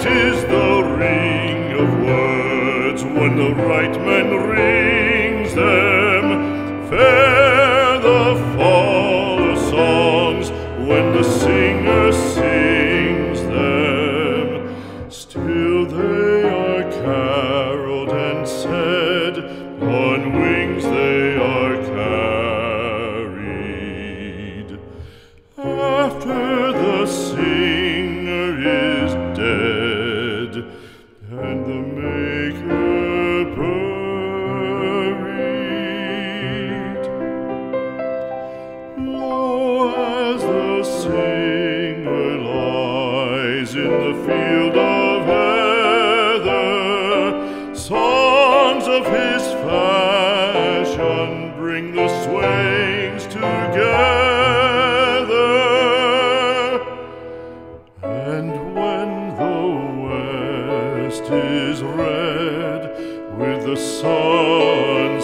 Sweet is the ring of words when the right man rings them. Fair the fall of songs when the singer sings them. Still they are caroled and said, on wings they are carried. After the singer is dead and the maker buried, lo, as the singer lies in the field of heather, songs of his fashion bring the swains together. And when the west is red with the sunset